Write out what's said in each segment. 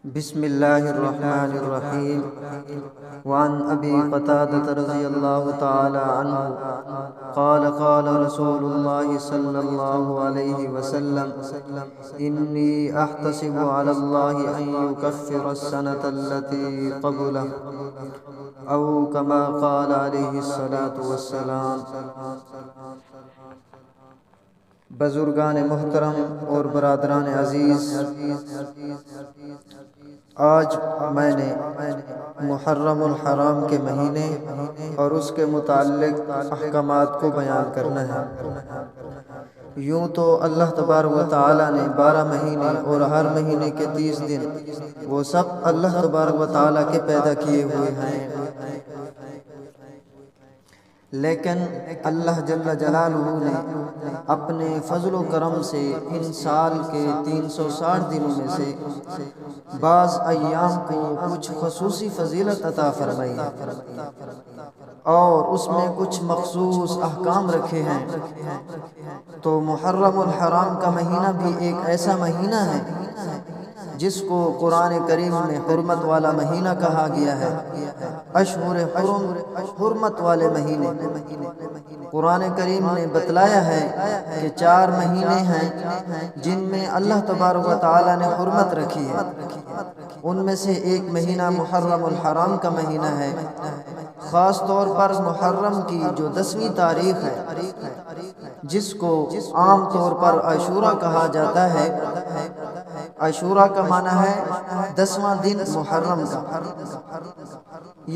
بسم الله الرحمن الرحيم. وعن أبي قتادة رضي الله تعالى عنه قال قال رسول الله صلى الله عليه وسلم: إني أحتسب على الله أن يكفر السنة التي قبله، أو كما قال عليه الصلاة والسلام. بزرگان محترم اور برادران عزیز، آج میں نے محرم الحرام کے مہینے اور اس کے متعلق احکامات کو بیان کرنا ہے۔ یوں تو اللہ تبارک و تعالیٰ نے 12 مہینے اور ہر مہینے کے 30 دن وہ سب اللہ تبارک و تعالیٰ کے پیدا کیے ہوئے ہیں، لیکن اللہ جل جلالہ نے اپنے فضل و کرم سے ان سال کے 360 دنوں میں سے بعض ایام کو کچھ خصوصی فضیلت عطا فرمائی اور اس میں کچھ مخصوص احکام رکھے ہیں۔ تو محرم الحرام کا مہینہ بھی ایک ایسا مہینہ ہے جس کو قرآن کریم میں حرمت والا مہینہ کہا گیا ہے۔ اشہر حرم، حرمت والے مہینے۔ قرآن کریم نے بتلایا ہے کہ 4 مہینے ہیں جن میں اللہ تبارک و تعالیٰ نے حرمت رکھی ہے۔ ان میں سے ایک مہینہ محرم الحرام کا مہینہ ہے۔ خاص طور پر محرم کی جو 10ویں تاریخ ہے، جس کو عام طور پر عاشورہ کہا جاتا ہے۔ عاشورہ کا معنی ہے 10واں دن محرم کا۔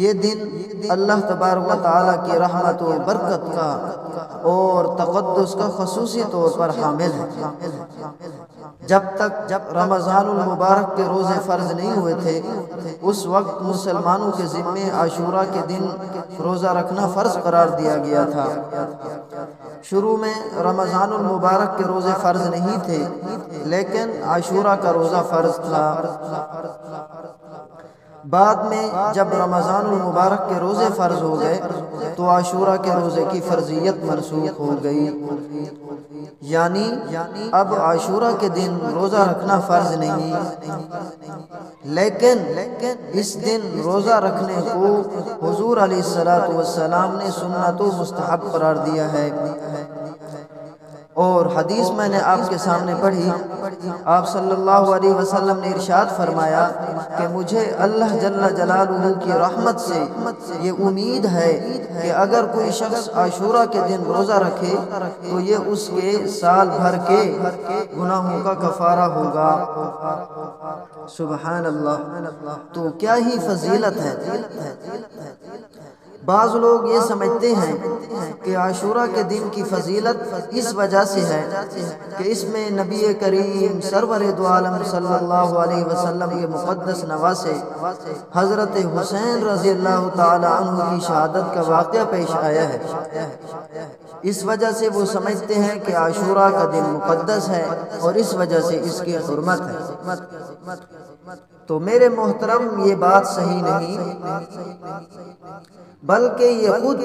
یہ دن اللہ تبارک و تعالیٰ کی رحمت و برکت کا اور تقدس کا خصوصی طور پر حامل ہے۔ جب رمضان المبارک کے روزے فرض نہیں ہوئے تھے، اس وقت مسلمانوں کے ذمے عاشورہ کے دن روزہ رکھنا فرض قرار دیا گیا تھا۔ شروع میں رمضان المبارک کے روزے فرض نہیں تھے، لیکن عاشورہ کا روزہ فرض تھا۔ بعد میں جب رمضان المبارک کے روزے فرض ہو گئے تو عاشورہ کے روزے کی فرضیت منسوخ ہو گئی، یعنی اب عاشورہ کے دن روزہ رکھنا فرض نہیں، لیکن اس دن روزہ رکھنے کو حضور علیہ السلام نے سنت و مستحب قرار دیا ہے۔ اور حدیث میں نے آپ کے سامنے پڑھی، آپ صلی اللہ علیہ وسلم نے ارشاد فرمایا کہ مجھے اللہ جل جلالہ کی رحمت سے یہ امید ہے کہ اگر کوئی شخص عاشورہ کے دن روزہ رکھے تو یہ اس کے سال بھر کے گناہوں کا کفارہ ہوگا۔ سبحان اللہ! تو کیا ہی فضیلت ہے۔ بعض لوگ یہ سمجھتے ہیں کہ عاشورہ کے دن کی فضیلت اس وجہ سے ہے کہ اس میں نبی کریم سرور دو عالم صلی اللہ علیہ وسلم کے مقدس نواسے حضرت حسین رضی اللہ تعالی عنہ کی شہادت کا واقعہ پیش آیا ہے۔ اس وجہ سے وہ سمجھتے ہیں کہ عاشورہ کا دن مقدس ہے اور اس وجہ سے اس کی حرمت ہے۔ تو میرے محترم، یہ بات صحیح نہیں، بلکہ یہ خود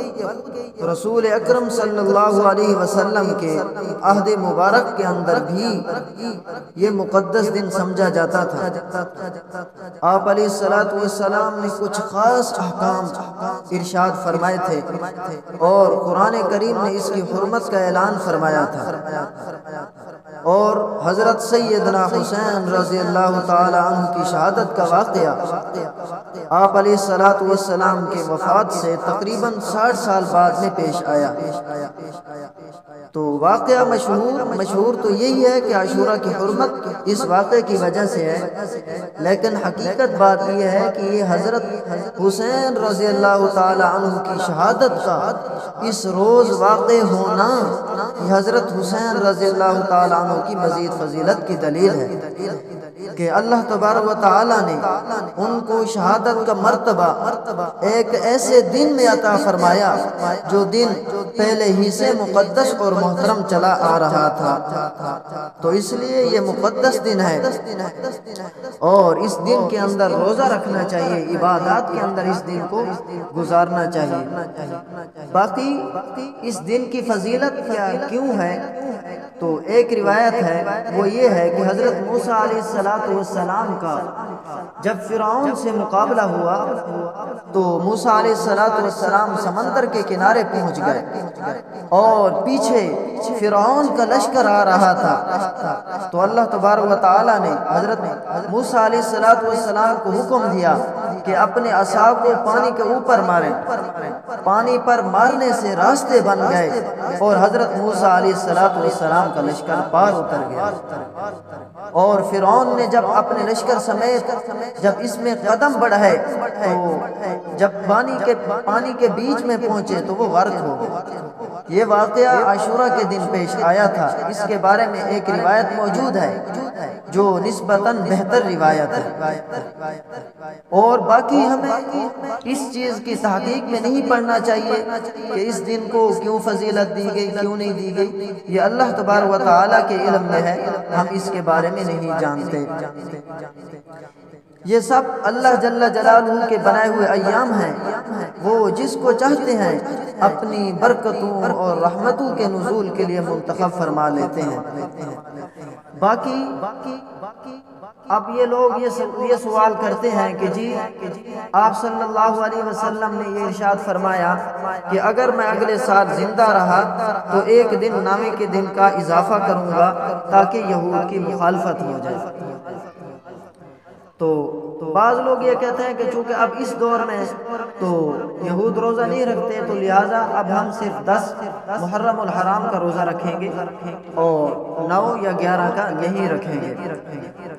رسول اکرم صلی اللہ علیہ وسلم کے عہد مبارک کے اندر بھی یہ مقدس دن سمجھا جاتا تھا۔ آپ علیہ السلام نے کچھ خاص احکام ارشاد فرمائے تھے اور قرآن کریم نے اس کی حرمت کا اعلان فرمایا تھا۔ اور حضرت سیدنا حسین رضی اللہ تعالی عنہ کی شہادت کا واقعہ آپ علیہ السلام کے وفات سے تقریباً 60 سال بعد میں پیش آیا۔ تو واقعہ مشہور تو یہی ہے کہ عاشورہ کی حرمت اس واقعے کی وجہ سے ہے، لیکن حقیقت بات یہ ہے کہ یہ حضرت حسین رضی اللہ تعالی عنہ کی شہادت کا اس روز واقع ہونا یہ حضرت حسین رضی اللہ تعالی عنہ کی مزید فضیلت کی دلیل ہے کہ اللہ تبارک و تعالی نے ان کو شہادت کا مرتبہ ایک ایسے دن میں عطا فرمایا جو دن پہلے ہی سے مقدس اور محترم چلا آ رہا تھا۔ تو اس لیے یہ مقدس دن ہے اور اس دن کے اندر روزہ رکھنا چاہیے، عبادات کے اندر اس دن کو گزارنا چاہیے۔ باقی اس دن کی فضیلت کیوں ہے؟ تو ایک روایت ہے، وہ یہ ہے کہ حضرت موسیٰ علیہ والسلام کا جب فرعون سے مقابلہ ہوا تو موسیٰ علیہ السلام سمندر کے کنارے پہنچ گئے اور پیچھے فرعون کا لشکر آ رہا تھا، تو اللہ تبارک و تعالی نے حضرت موسیٰ علیہ السلام کو حکم دیا کہ اپنے عصا کو پانی کے اوپر ماریں۔ پانی پر مارنے سے راستے بن گئے اور حضرت موسیٰ علیہ السلام کا لشکر پار اتر گیا، اور فرعون نے جب اپنے لشکر سمیت جب اس میں قدم بڑھائے تو جب پانی کے بیچ میں پہنچے تو وہ غرق ہو گئے۔ یہ واقعہ عاشورہ کے دن پیش آیا تھا۔ اس کے بارے میں ایک روایت موجود ہے جو نسبتاً بہتر روایت ہے، اور باقی ہمیں اس چیز کی تحقیق میں نہیں پڑھنا چاہیے کہ اس دن کو کیوں فضیلت دی گئی، کیوں نہیں دی گئی، یہ اللہ تبارک و تعالیٰ کے علم میں ہے، ہم اس کے بارے میں نہیں جانتے۔ یہ سب اللہ جل جلالہ کے بنائے ہوئے ایام ہیں، وہ جس کو چاہتے ہیں اپنی برکتوں اور رحمتوں کے نزول کے لیے منتخب فرما لیتے ہیں۔ باقی اب یہ لوگ یہ سوال کرتے ہیں کہ جی آپ صلی اللہ علیہ وسلم نے یہ ارشاد فرمایا کہ اگر میں اگلے سال زندہ رہا تو ایک دن نامے کے دن کا اضافہ کروں گا تاکہ یہود کی مخالفت ہو جائے۔ تو بعض لوگ یہ کہتے ہیں کہ چونکہ اب اس دور میں تو یہود روزہ نہیں رکھتے تو لہٰذا اب ہم صرف 10 محرم الحرام کا روزہ رکھیں گے اور 9 یا 11 کا نہیں رکھیں گے،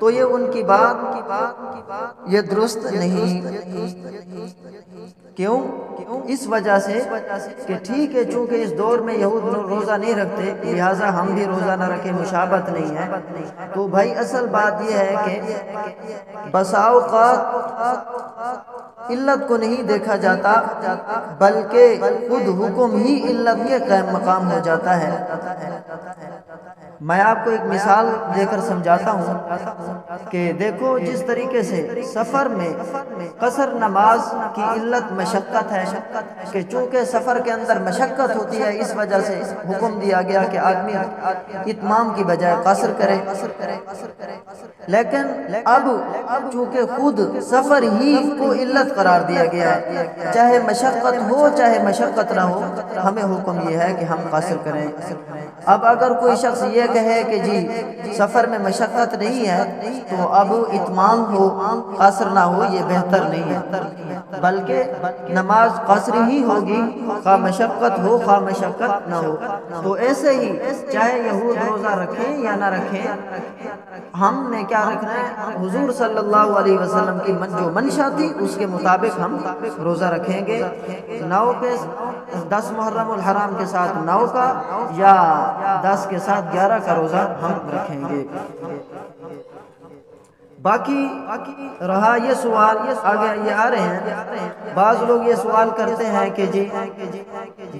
تو یہ ان کی بات یہ درست نہیں۔ کیوں؟ اس وجہ سے کہ ٹھیک ہے چونکہ اس دور میں یہود روزہ نہیں رکھتے لہٰذا ہم بھی روزہ نہ رکھیں، مشابہت نہیں ہے۔ تو بھائی اصل بات یہ ہے کہ بسا اوقات علت کو نہیں دیکھا جاتا بلکہ خود حکم ہی علت کے قائم مقام ہو جاتا ہے۔ میں آپ کو ایک مثال دے کر سمجھاتا ہوں کہ دیکھو جس طریقے سے سفر میں قصر نماز کی علت مشقت ہے کہ چونکہ سفر کے اندر مشقت ہوتی ہے اس وجہ سے حکم دیا گیا کہ آدمی اتمام کی بجائے قصر کرے، لیکن اب چونکہ خود سفر ہی کو علت قرار دیا گیا ہے، چاہے مشقت ہو چاہے مشقت نہ ہو ہمیں حکم یہ ہے کہ ہم قصر کریں۔ اب اگر کوئی شخص یہ کہے کہ جی سفر میں مشقت نہیں ہے تو اب اتمام ہو قصر نہ ہو، یہ بہتر نہیں ہے، بلکہ نماز قصر ہی ہوگی خواہ مشقت ہو خواہ مشقت نہ ہو۔ تو ایسے ہی چاہے یہود روزہ رکھیں یا نہ رکھیں، ہم نے کیا رکھنا ہے؟ حضور صلی اللہ علیہ وسلم کی جو منشا تھی اس کے مطابق ہم روزہ رکھیں گے، 9 کے 10 محرم الحرام کے ساتھ 9 کا یا 10 کے ساتھ 11 کا روزہ ہم رکھیں گے۔ باقی رہا یہ سوال آگے یہ آ رہے ہیں، بعض لوگ یہ سوال کرتے ہیں کہ جی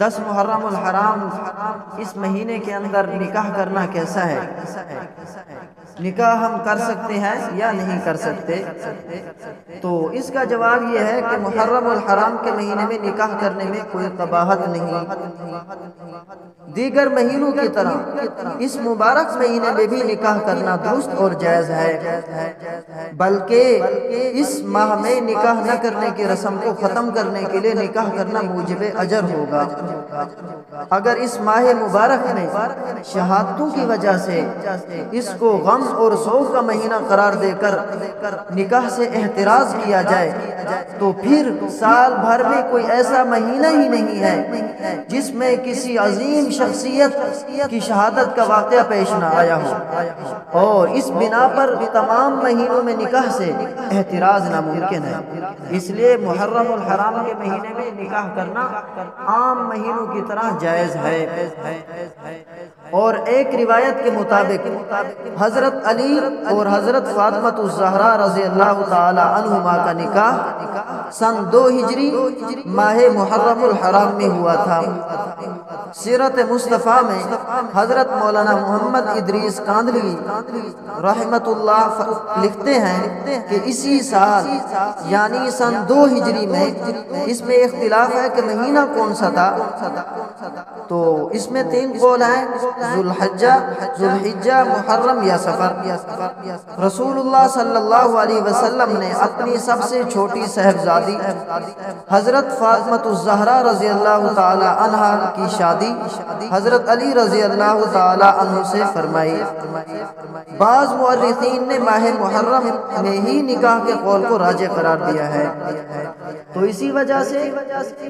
10 محرم الحرام اس مہینے کے اندر نکاح کرنا کیسا ہے؟ نکاح ہم کر سکتے ہیں یا نہیں کر سکتے؟ تو اس کا جواب یہ ہے کہ محرم الحرام کے مہینے میں نکاح کرنے میں کوئی قباحت نہیں، دیگر مہینوں کی طرح اس مبارک مہینے میں بھی نکاح کرنا درست اور جائز ہے، بلکہ اس ماہ میں نکاح نہ کرنے کی رسم کو ختم کرنے کے لیے نکاح کرنا موجب اجر ہوگا۔ اگر اس ماہ مبارک میں شہادتوں کی وجہ سے اس کو غم اور سوگ کا مہینہ قرار دے کر نکاح سے احتراز کیا جائے تو پھر سال بھر میں کوئی ایسا مہینہ ہی نہیں ہے جس میں کسی عظیم شخصیت کی شہادت کا واقعہ پیش نہ آیا ہو، اور اس بنا پر تمام مہینوں میں نکاح سے احتراز ناممکن ہے۔ اس لیے محرم الحرام کے مہینے میں نکاح کرنا عام مہینوں کی طرح جائز ہے۔ اور ایک روایت کے مطابق حضرت علی اور حضرت فاطمہ الزہرا رضی اللہ تعالی عنہما کا نکاح سن 2 ہجری ماہ محرم الحرام میں ہوا تھا۔ سیرت مصطفیٰ میں حضرت مولانا محمد ادریس کاندھلی رحمت اللہ لکھتے ہیں کہ اسی سال یعنی سن 2 ہجری میں، اس میں اختلاف ہے کہ مہینہ کون سا تھا، تو اس میں 3 قول ہیں، ذوالحجہ، محرم یا سفر۔ رسول اللہ صلی اللہ علیہ وسلم نے اپنی سب سے چھوٹی صاحبزادی حضرت فاطمہ الزہرا رضی اللہ تعالی عنہا کی شادی حضرت علی رضی اللہ تعالی عنہ سے فرمائی۔ بعض مورخین نے ماہ محرم میں ہی نکاح کے قول کو راجح قرار دیا ہے، تو اسی وجہ سے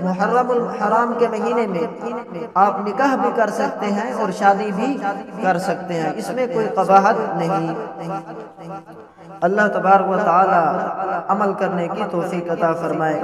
محرم الحرام کے مہینے میں آپ نکاح بھی کر سکتے ہیں اور شادی بھی کر سکتے ہیں، اس میں کوئی قباحت نہیں۔ اللہ تبارک و تعالی عمل کرنے کی توفیق عطا فرمائے۔